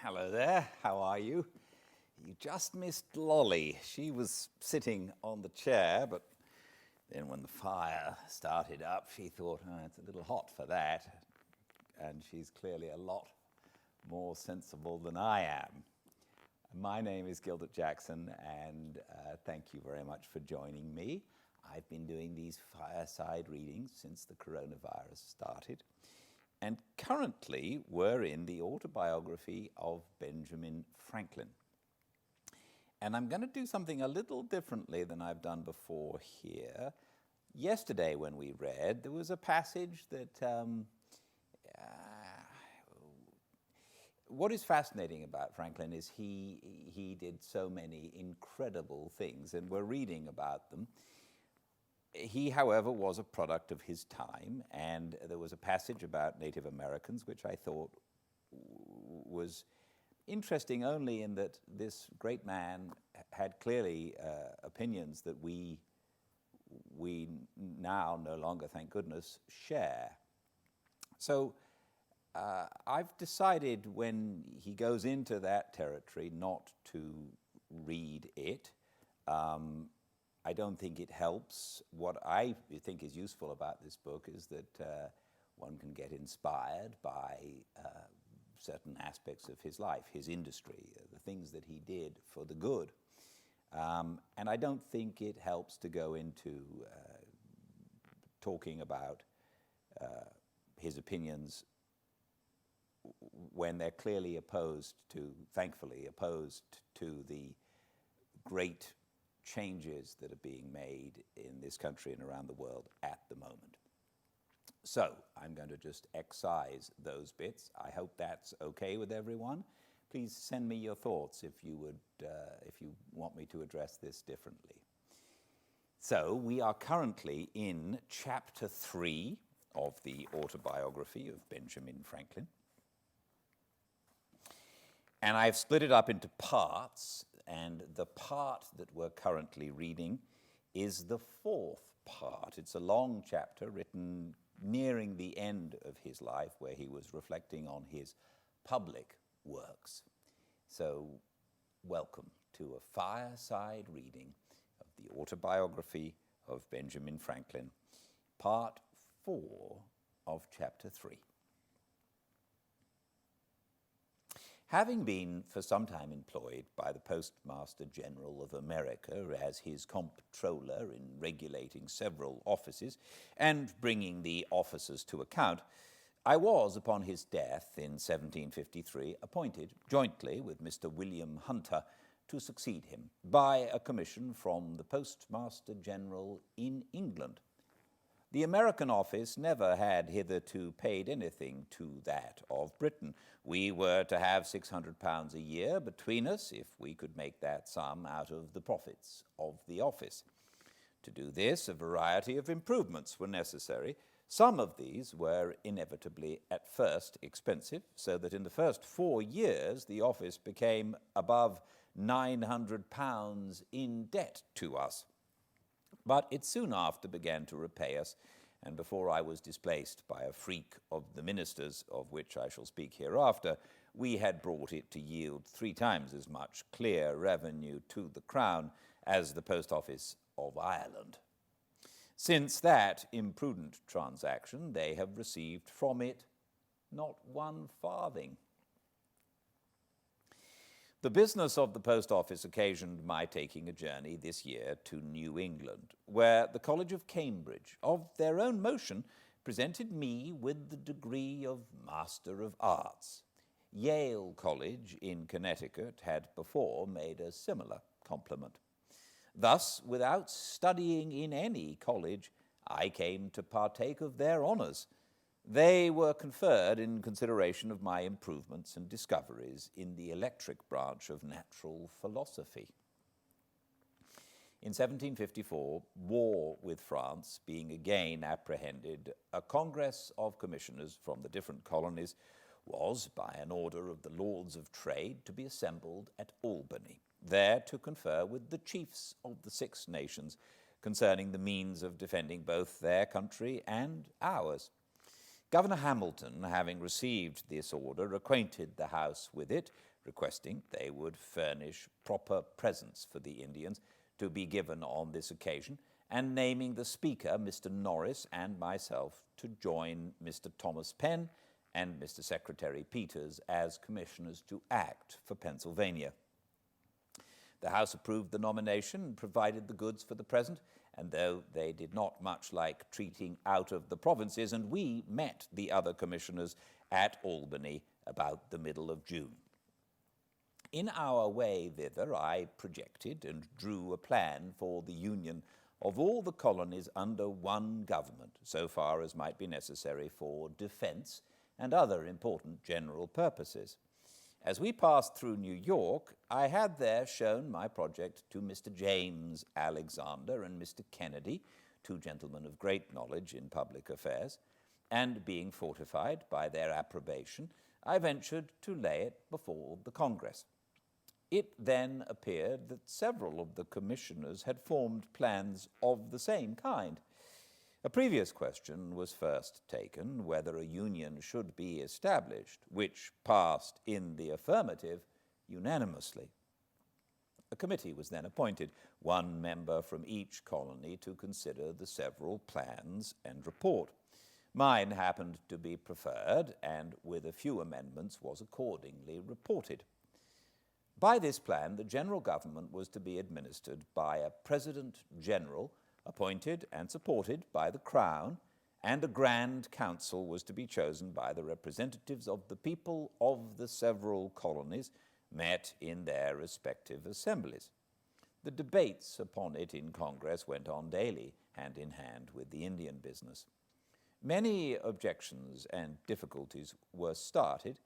Hello there, how are you? You just missed Lolly. She was sitting on the chair, but then when the fire started up, she thought, oh, it's a little hot for that. And she's clearly a lot more sensible than I am. My name is Gildart Jackson, and thank you very much for joining me. I've been doing these fireside readings since the coronavirus started. And currently, we're in the autobiography of Benjamin Franklin. And I'm going to do something a little differently than I've done before here. Yesterday, when we read, there was a passage that what is fascinating about Franklin is he did so many incredible things, and we're reading about them. He, however, was a product of his time, and there was a passage about Native Americans which I thought was interesting only in that this great man had clearly opinions that we now no longer, thank goodness, share. So I've decided when he goes into that territory not to read it. I don't think it helps. What I think is useful about this book is that one can get inspired by certain aspects of his life, his industry, the things that he did for the good. And I don't think it helps to go into talking about his opinions when they're clearly thankfully opposed to the great changes that are being made in this country and around the world at the moment. So I'm going to just excise those bits. I hope that's okay with everyone. Please send me your thoughts if you want me to address this differently. So we are currently in chapter 3 of the autobiography of Benjamin Franklin. And I've split it up into parts, and the part that we're currently reading is the 4th part. It's a long chapter written nearing the end of his life, where he was reflecting on his public works. So welcome to a fireside reading of the autobiography of Benjamin Franklin, part 4 of chapter 3. Having been for some time employed by the Postmaster General of America as his comptroller in regulating several offices and bringing the officers to account, I was, upon his death in 1753, appointed jointly with Mr. William Hunter to succeed him by a commission from the Postmaster General in England. The American office never had hitherto paid anything to that of Britain. We were to have £600 a year between us if we could make that sum out of the profits of the office. To do this, a variety of improvements were necessary. Some of these were inevitably at first expensive, so that in the first 4 years the office became above £900 in debt to us. But it soon after began to repay us, and before I was displaced by a freak of the ministers, of which I shall speak hereafter, we had brought it to yield 3 times as much clear revenue to the Crown as the Post Office of Ireland. Since that imprudent transaction, they have received from it not 1 farthing. The business of the post office occasioned my taking a journey this year to New England, where the College of Cambridge, of their own motion, presented me with the degree of Master of Arts. Yale College in Connecticut had before made a similar compliment. Thus, without studying in any college, I came to partake of their honors. They were conferred in consideration of my improvements and discoveries in the electric branch of natural philosophy. In 1754, war with France being again apprehended, a congress of commissioners from the different colonies was, by an order of the Lords of Trade, to be assembled at Albany, there to confer with the chiefs of the 6 nations concerning the means of defending both their country and ours. Governor Hamilton, having received this order, acquainted the House with it, requesting they would furnish proper presents for the Indians to be given on this occasion, and naming the Speaker, Mr. Norris, and myself to join Mr. Thomas Penn and Mr. Secretary Peters as commissioners to act for Pennsylvania. The House approved the nomination and provided the goods for the present, and though they did not much like treating out of the provinces, and we met the other commissioners at Albany about the middle of June. In our way thither, I projected and drew a plan for the union of all the colonies under one government, so far as might be necessary for defense and other important general purposes. As we passed through New York, I had there shown my project to Mr. James Alexander and Mr. Kennedy, two gentlemen of great knowledge in public affairs, and being fortified by their approbation, I ventured to lay it before the Congress. It then appeared that several of the commissioners had formed plans of the same kind. A previous question was first taken whether a union should be established, which passed in the affirmative unanimously. A committee was then appointed, one member from each colony, to consider the several plans and report. Mine happened to be preferred, and with a few amendments was accordingly reported. By this plan, the general government was to be administered by a President General, appointed and supported by the Crown, and a Grand Council was to be chosen by the representatives of the people of the several colonies, met in their respective assemblies. The debates upon it in Congress went on daily, hand in hand with the Indian business. Many objections and difficulties were started,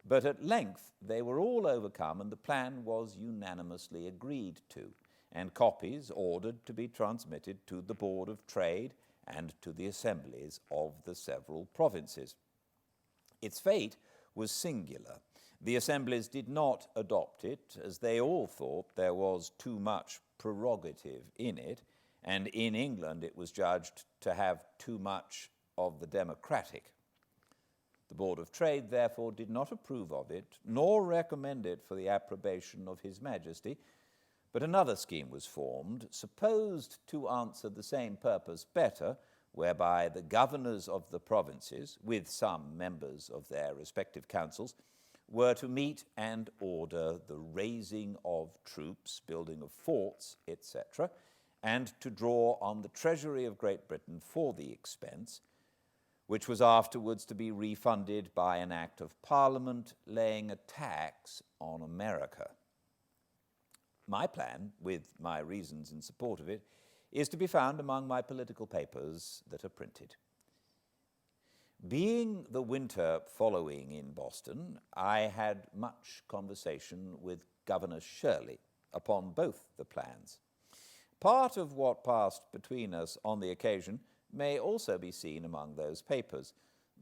but at length they were all overcome, and the plan was unanimously agreed to, and copies ordered to be transmitted to the Board of Trade and to the assemblies of the several provinces. Its fate was singular. The assemblies did not adopt it, as they all thought there was too much prerogative in it, and in England it was judged to have too much of the democratic. The Board of Trade, therefore, did not approve of it, nor recommend it for the approbation of His Majesty, but another scheme was formed, supposed to answer the same purpose better, whereby the governors of the provinces, with some members of their respective councils, were to meet and order the raising of troops, building of forts, etc., and to draw on the treasury of Great Britain for the expense, which was afterwards to be refunded by an Act of Parliament laying a tax on America. My plan, with my reasons in support of it, is to be found among my political papers that are printed. Being the winter following in Boston, I had much conversation with Governor Shirley upon both the plans. Part of what passed between us on the occasion may also be seen among those papers.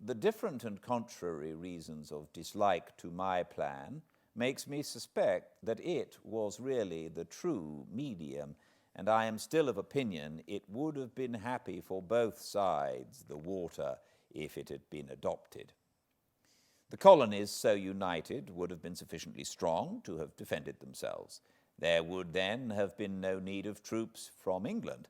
The different and contrary reasons of dislike to my plan makes me suspect that it was really the true medium, and I am still of opinion it would have been happy for both sides the water if it had been adopted. The colonies so united would have been sufficiently strong to have defended themselves. There would then have been no need of troops from England.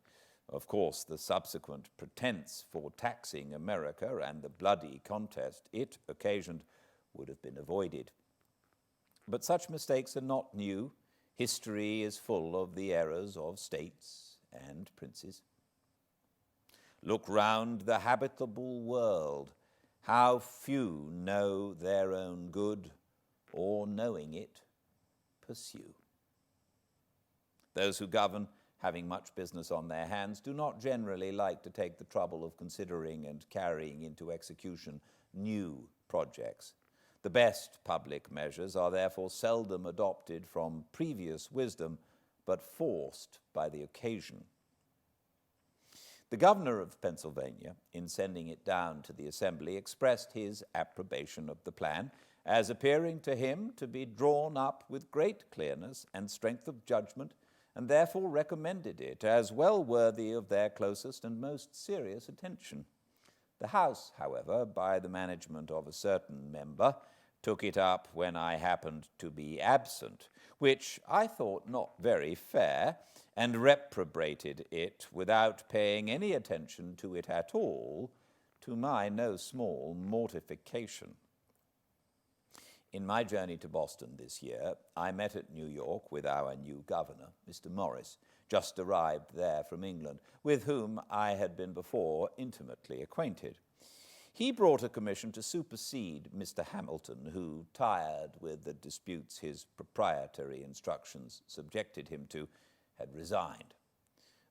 Of course, the subsequent pretense for taxing America and the bloody contest it occasioned would have been avoided. But such mistakes are not new. History is full of the errors of states and princes. Look round the habitable world. How few know their own good, or knowing it, pursue. Those who govern, having much business on their hands, do not generally like to take the trouble of considering and carrying into execution new projects. The best public measures are therefore seldom adopted from previous wisdom, but forced by the occasion. The governor of Pennsylvania, in sending it down to the Assembly, expressed his approbation of the plan as appearing to him to be drawn up with great clearness and strength of judgment, and therefore recommended it as well worthy of their closest and most serious attention. The House, however, by the management of a certain member, took it up when I happened to be absent, which I thought not very fair, and reprobated it without paying any attention to it at all, to my no small mortification. In my journey to Boston this year, I met at New York with our new governor, Mr. Morris, just arrived there from England, with whom I had been before intimately acquainted. He brought a commission to supersede Mr. Hamilton, who, tired with the disputes his proprietary instructions subjected him to, had resigned.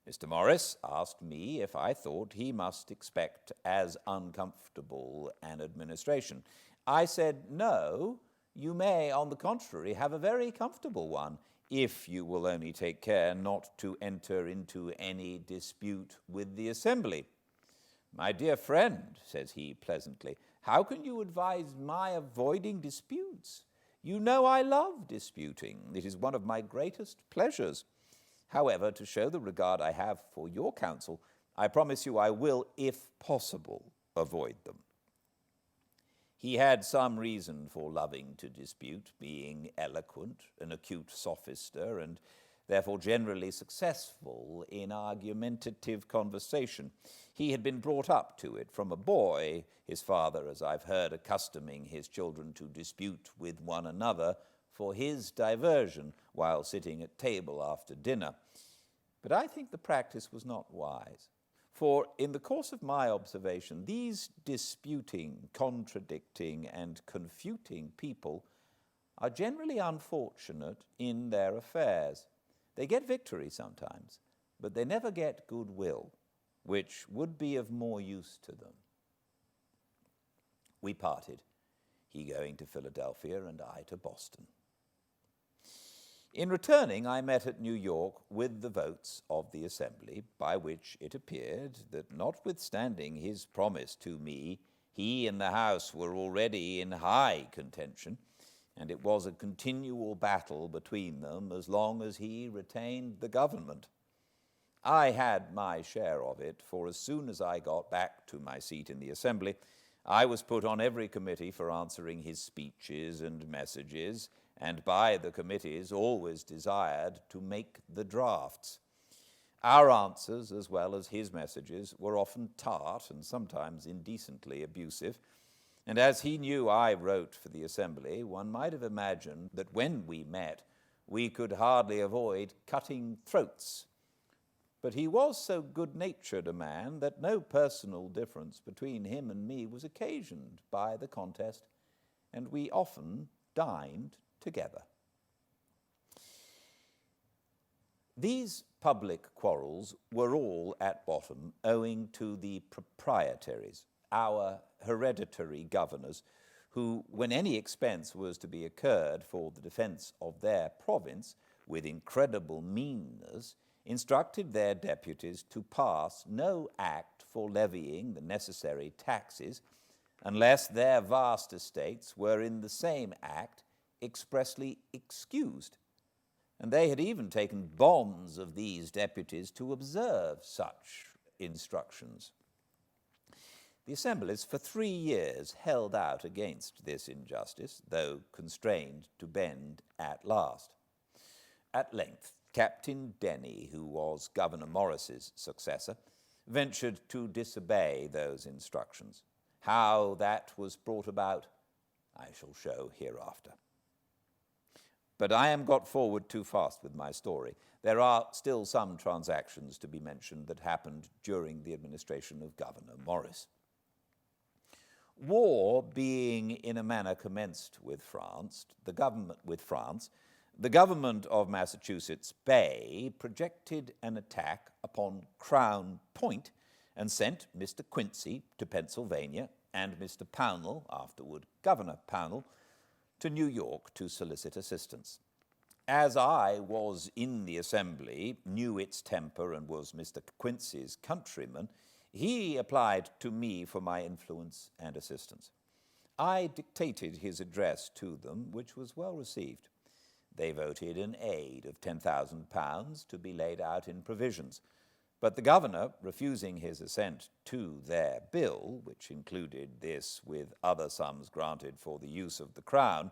Mr. Morris asked me if I thought he must expect as uncomfortable an administration. I said, no, you may, on the contrary, have a very comfortable one, if you will only take care not to enter into any dispute with the Assembly. My dear friend, says he pleasantly, how can you advise my avoiding disputes? You know I love disputing. It is one of my greatest pleasures. However, to show the regard I have for your counsel, I promise you I will, if possible, avoid them. He had some reason for loving to dispute, being eloquent, an acute sophister, and therefore generally successful in argumentative conversation. He had been brought up to it from a boy, his father, as I've heard, accustoming his children to dispute with one another for his diversion while sitting at table after dinner. But I think the practice was not wise. For in the course of my observation, these disputing, contradicting, and confuting people are generally unfortunate in their affairs. They get victory sometimes, but they never get goodwill, which would be of more use to them. We parted, he going to Philadelphia and I to Boston. In returning, I met at New York with the votes of the Assembly, by which it appeared that notwithstanding his promise to me, he and the House were already in high contention, and it was a continual battle between them as long as he retained the government. I had my share of it, for as soon as I got back to my seat in the Assembly, I was put on every committee for answering his speeches and messages, and by the committees always desired to make the drafts. Our answers, as well as his messages, were often tart and sometimes indecently abusive, and as he knew I wrote for the Assembly, one might have imagined that when we met, we could hardly avoid cutting throats. But he was so good-natured a man that no personal difference between him and me was occasioned by the contest, and we often dined together. These public quarrels were all at bottom owing to the proprietaries, our hereditary governors, who, when any expense was to be incurred for the defense of their province, with incredible meanness, instructed their deputies to pass no act for levying the necessary taxes unless their vast estates were in the same act expressly excused. And they had even taken bonds of these deputies to observe such instructions. The assemblies for 3 years held out against this injustice, though constrained to bend at last. At length, Captain Denny, who was Governor Morris's successor, ventured to disobey those instructions. How that was brought about, I shall show hereafter. But I am got forward too fast with my story. There are still some transactions to be mentioned that happened during the administration of Governor Morris. War being in a manner commenced with France, the government of Massachusetts Bay projected an attack upon Crown Point and sent Mr. Quincy to Pennsylvania and Mr. Pownall, afterward Governor Pownall, to New York to solicit assistance. As I was in the Assembly, knew its temper, and was Mr. Quincy's countryman, he applied to me for my influence and assistance. I dictated his address to them, which was well received. They voted an aid of £10,000 to be laid out in provisions. But the governor, refusing his assent to their bill, which included this with other sums granted for the use of the crown,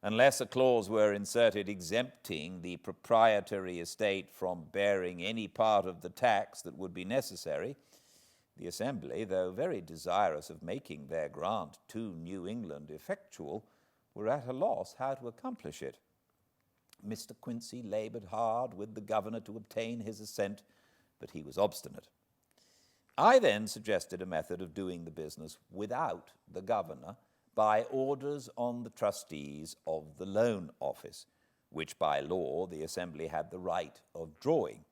unless a clause were inserted exempting the proprietary estate from bearing any part of the tax that would be necessary, the Assembly, though very desirous of making their grant to New England effectual, were at a loss how to accomplish it. Mr. Quincy labored hard with the governor to obtain his assent, but he was obstinate. I then suggested a method of doing the business without the governor by orders on the trustees of the loan office, which by law the Assembly had the right of drawing.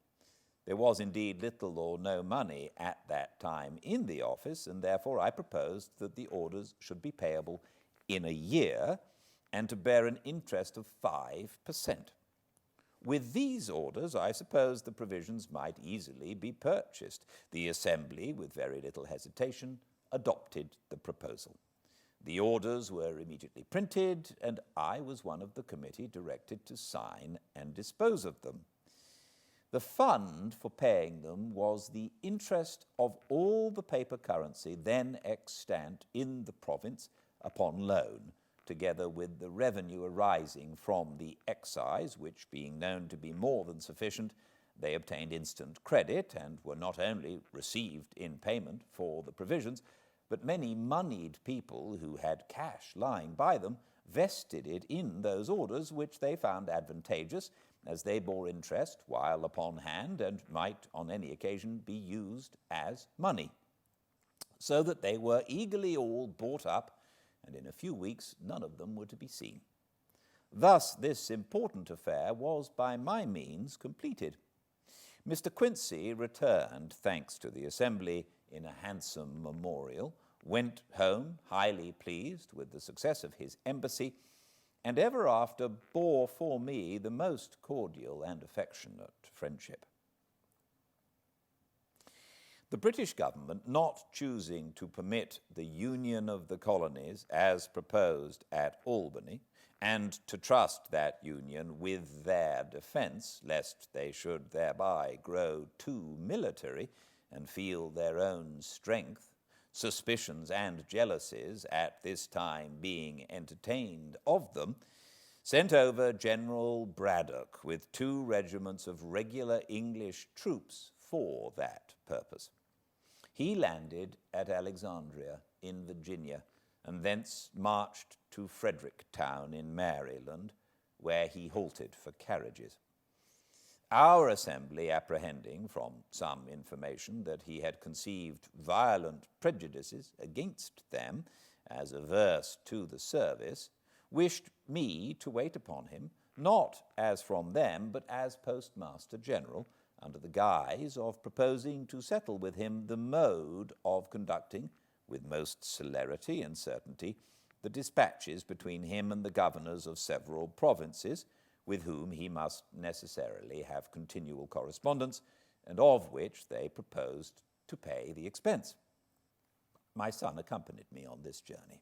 There was indeed little or no money at that time in the office, and therefore I proposed that the orders should be payable in a year and to bear an interest of 5%. With these orders, I suppose the provisions might easily be purchased. The Assembly, with very little hesitation, adopted the proposal. The orders were immediately printed, and I was one of the committee directed to sign and dispose of them. The fund for paying them was the interest of all the paper currency then extant in the province upon loan, together with the revenue arising from the excise, which being known to be more than sufficient, they obtained instant credit and were not only received in payment for the provisions, but many moneyed people who had cash lying by them vested it in those orders, which they found advantageous, as they bore interest while upon hand and might on any occasion be used as money, so that they were eagerly all bought up, and in a few weeks none of them were to be seen. Thus this important affair was by my means completed. Mr. Quincy returned, thanks to the Assembly, in a handsome memorial, went home highly pleased with the success of his embassy, and ever after bore for me the most cordial and affectionate friendship. The British government, not choosing to permit the union of the colonies as proposed at Albany, and to trust that union with their defense, lest they should thereby grow too military and feel their own strength, suspicions and jealousies at this time being entertained of them, sent over General Braddock with 2 regiments of regular English troops for that purpose. He landed at Alexandria in Virginia, and thence marched to Fredericktown in Maryland, where he halted for carriages. Our Assembly, apprehending from some information that he had conceived violent prejudices against them, as averse to the service, wished me to wait upon him, not as from them, but as Postmaster General, under the guise of proposing to settle with him the mode of conducting, with most celerity and certainty, the dispatches between him and the governors of several provinces, with whom he must necessarily have continual correspondence, and of which they proposed to pay the expense. My son accompanied me on this journey.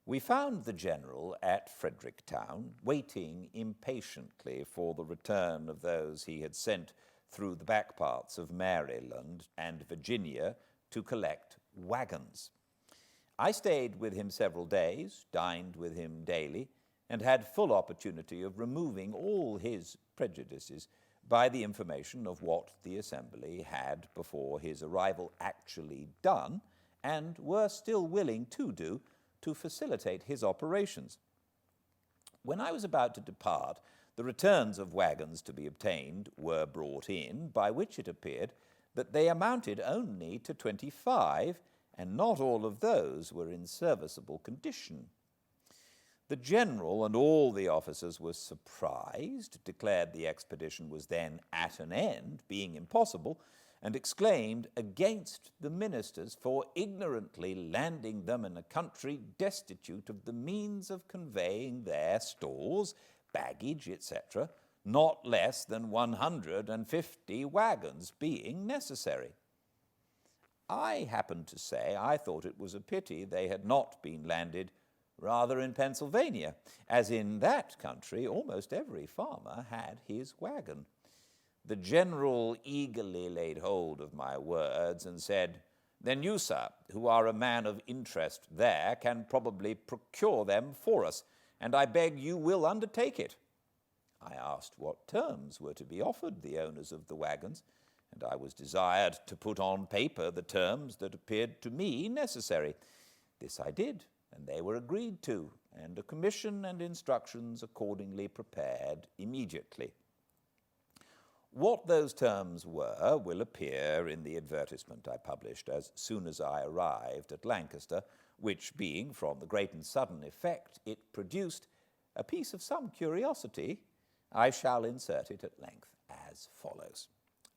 We found the general at Fredericktown, waiting impatiently for the return of those he had sent through the back parts of Maryland and Virginia to collect wagons. I stayed with him several days, dined with him daily, and had full opportunity of removing all his prejudices by the information of what the Assembly had before his arrival actually done, and were still willing to do, to facilitate his operations. When I was about to depart, the returns of wagons to be obtained were brought in, by which it appeared that they amounted only to 25, and not all of those were in serviceable condition. The general and all the officers were surprised, declared the expedition was then at an end, being impossible, and exclaimed against the ministers for ignorantly landing them in a country destitute of the means of conveying their stores, baggage, etc., not less than 150 wagons being necessary. I happened to say I thought it was a pity they had not been landed rather in Pennsylvania, as in that country almost every farmer had his wagon. The general eagerly laid hold of my words and said, "Then you, sir, who are a man of interest there, can probably procure them for us, and I beg you will undertake it." I asked what terms were to be offered the owners of the wagons, and I was desired to put on paper the terms that appeared to me necessary. This I did, and they were agreed to, and a commission and instructions accordingly prepared immediately. What those terms were will appear in the advertisement I published as soon as I arrived at Lancaster, which, being from the great and sudden effect it produced, a piece of some curiosity, I shall insert it at length as follows.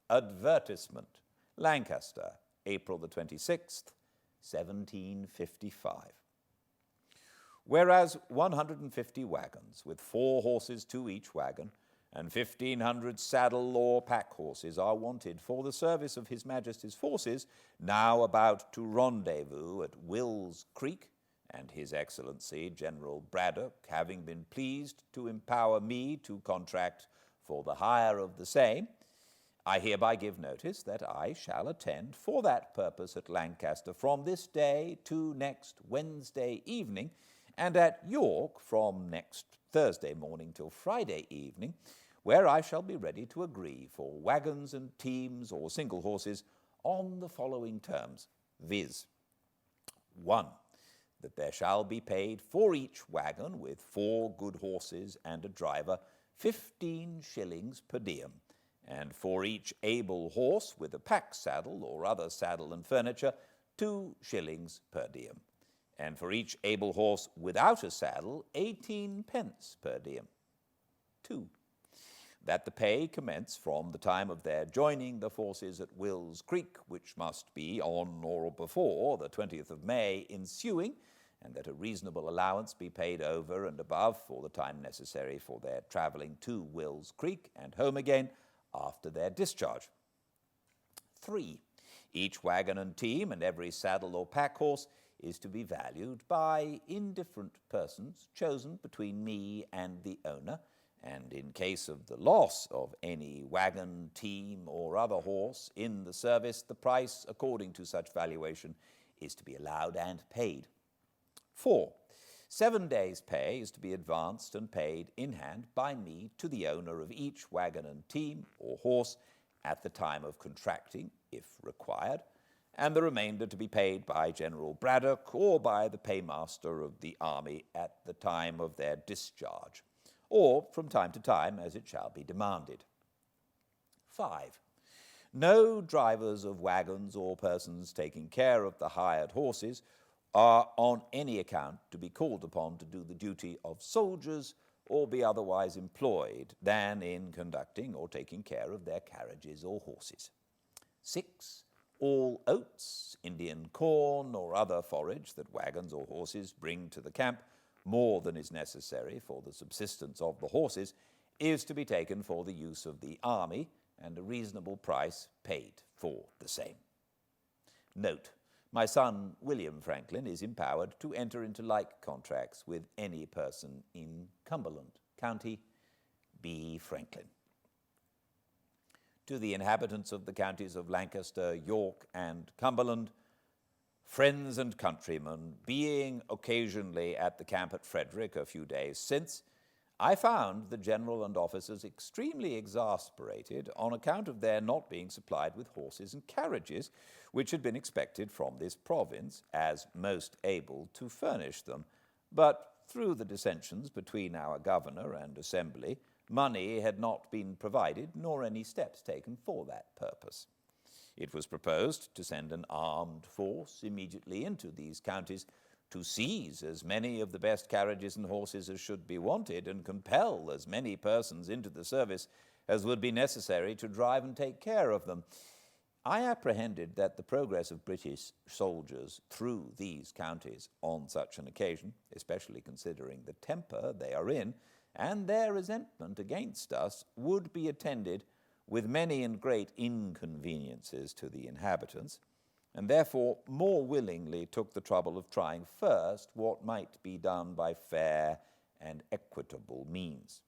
Advertisement, Lancaster, April the 26th, 1755. Whereas 150 wagons, with 4 horses to each wagon, and 1,500 saddle or pack horses are wanted for the service of His Majesty's forces, now about to rendezvous at Will's Creek, and His Excellency General Braddock having been pleased to empower me to contract for the hire of the same, I hereby give notice that I shall attend for that purpose at Lancaster from this day to next Wednesday evening, and at York from next Thursday morning till Friday evening, where I shall be ready to agree for wagons and teams or single horses on the following terms, viz. 1. That there shall be paid for each wagon with 4 good horses and a driver 15 shillings per diem, and for each able horse with a pack saddle or other saddle and furniture 2 shillings per diem, and for each able horse without a saddle 18 pence per diem. 2. That the pay commence from the time of their joining the forces at Will's Creek, which must be on or before the 20th of May ensuing, and that a reasonable allowance be paid over and above for the time necessary for their travelling to Will's Creek and home again after their discharge. 3. Each wagon and team and every saddle or pack horse is to be valued by indifferent persons chosen between me and the owner, and in case of the loss of any wagon, team, or other horse in the service, the price, according to such valuation, is to be allowed and paid. 4. 7 days' pay is to be advanced and paid in hand by me to the owner of each wagon and team or horse at the time of contracting, if required, and the remainder to be paid by General Braddock or by the paymaster of the army at the time of their discharge, or from time to time as it shall be demanded. 5. No drivers of wagons or persons taking care of the hired horses are on any account to be called upon to do the duty of soldiers or be otherwise employed than in conducting or taking care of their carriages or horses. 6. All oats, Indian corn, or other forage that wagons or horses bring to the camp, more than is necessary for the subsistence of the horses, is to be taken for the use of the army, and a reasonable price paid for the same. Note, my son William Franklin is empowered to enter into like contracts with any person in Cumberland County. B. Franklin. To the inhabitants of the counties of Lancaster, York, and Cumberland, friends and countrymen, being occasionally at the camp at Frederick a few days since, I found the general and officers extremely exasperated on account of their not being supplied with horses and carriages, which had been expected from this province, as most able to furnish them. But through the dissensions between our governor and assembly, money had not been provided, nor any steps taken for that purpose. It was proposed to send an armed force immediately into these counties to seize as many of the best carriages and horses as should be wanted, and compel as many persons into the service as would be necessary to drive and take care of them. I apprehended that the progress of British soldiers through these counties on such an occasion, especially considering the temper they are in, and their resentment against us, would be attended with many and great inconveniences to the inhabitants, and therefore more willingly took the trouble of trying first what might be done by fair and equitable means.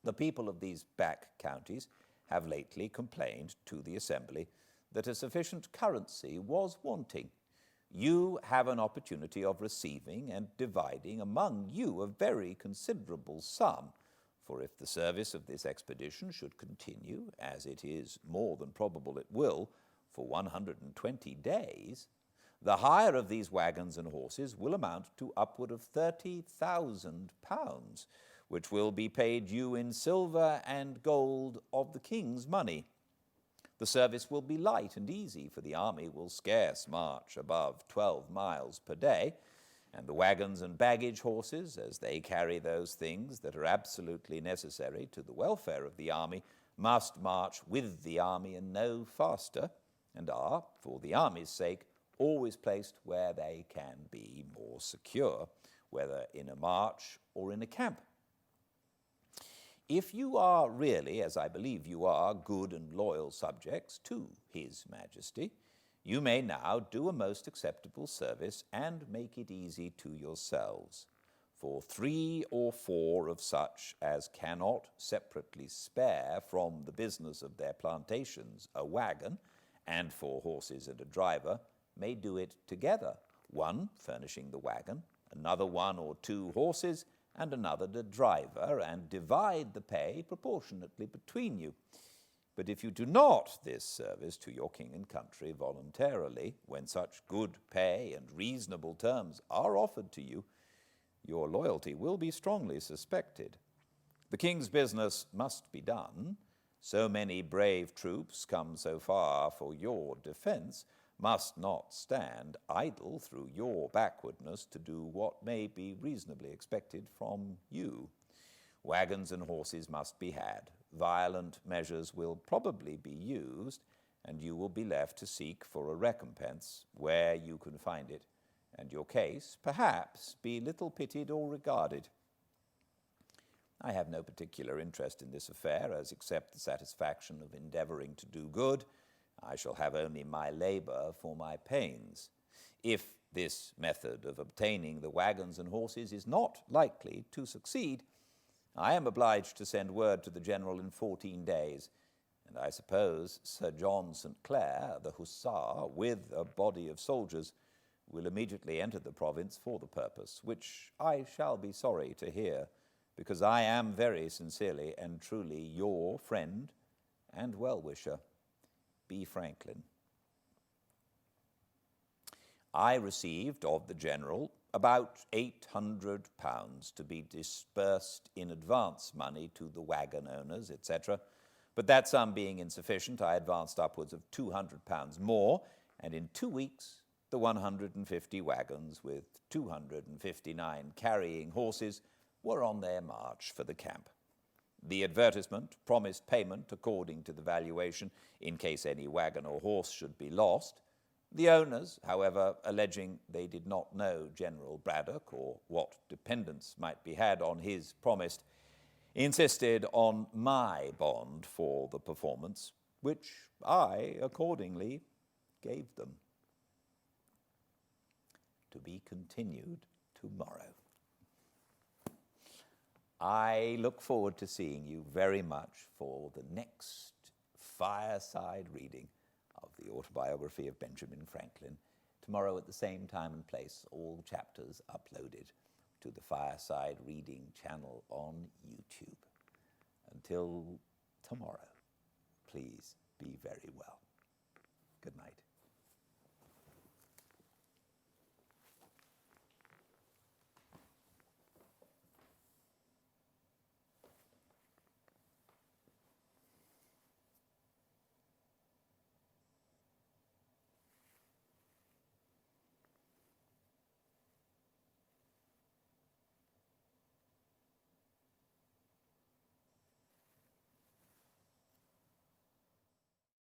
The people of these back counties have lately complained to the Assembly that a sufficient currency was wanting. You have an opportunity of receiving and dividing among you a very considerable sum, for if the service of this expedition should continue, as it is more than probable it will, for 120 days, the hire of these wagons and horses will amount to upward of £30,000, which will be paid you in silver and gold of the king's money. The service will be light and easy, for the army will scarce march above 12 miles per day, and the wagons and baggage horses, as they carry those things that are absolutely necessary to the welfare of the army, must march with the army and no faster, and are, for the army's sake, always placed where they can be more secure, whether in a march or in a camp. If you are really, as I believe you are, good and loyal subjects to His Majesty, you may now do a most acceptable service and make it easy to yourselves. For 3 or 4 of such as cannot separately spare from the business of their plantations a wagon, and 4 horses and a driver, may do it together, one furnishing the wagon, another 1 or 2 horses, and another the driver, and divide the pay proportionately between you. But if you do not this service to your king and country voluntarily, when such good pay and reasonable terms are offered to you, your loyalty will be strongly suspected. The king's business must be done. So many brave troops come so far for your defense must not stand idle through your backwardness to do what may be reasonably expected from you. Wagons and horses must be had. Violent measures will probably be used, and you will be left to seek for a recompense where you can find it, and your case, perhaps, be little pitied or regarded. I have no particular interest in this affair, as except the satisfaction of endeavoring to do good, I shall have only my labor for my pains. If this method of obtaining the wagons and horses is not likely to succeed, I am obliged to send word to the general in 14 days, and I suppose Sir John St. Clair, the hussar, with a body of soldiers, will immediately enter the province for the purpose, which I shall be sorry to hear, because I am very sincerely and truly your friend and well-wisher, B. Franklin. I received of the general about £800 to be disbursed in advance money to the wagon owners, etc. But that sum being insufficient, I advanced upwards of £200 more, and in 2 weeks the 150 wagons with 259 carrying horses were on their march for the camp. The advertisement promised payment according to the valuation in case any wagon or horse should be lost. The owners, however, alleging they did not know General Braddock or what dependence might be had on his promise, insisted on my bond for the performance, which I accordingly gave them. To be continued tomorrow. I look forward to seeing you very much for the next Fireside Reading of the Autobiography of Benjamin Franklin. Tomorrow at the same time and place, all chapters uploaded to the Fireside Reading channel on YouTube. Until tomorrow, please be very well.